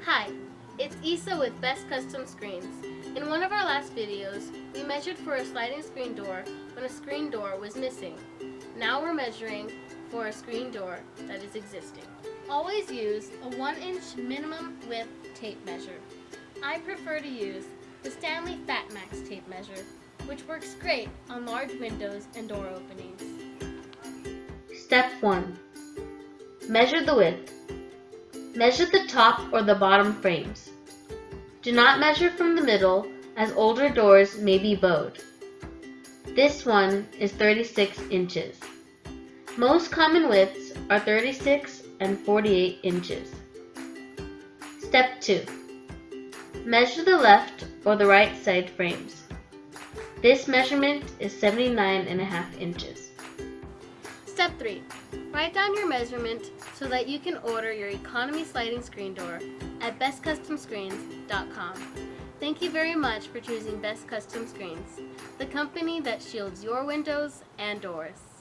Hi, it's Isa with Best Custom Screens. In one of our last videos, we measured for a sliding screen door when a screen door was missing. Now we're measuring for a screen door that is existing. Always use a 1-inch minimum width tape measure. I prefer to use the Stanley Fat Max tape measure, which works great on large windows and door openings. Step 1. Measure the width. Measure the top or the bottom frames. Do not measure from the middle, as older doors may be bowed. This one is 36 inches. Most common widths are 36 and 48 inches. Step 2. Measure the left or the right side frames. This measurement is 79.5 inches. Step 3. Write down your measurement so that you can order your economy sliding screen door at bestcustomscreens.com. Thank you very much for choosing Best Custom Screens, the company that shields your windows and doors.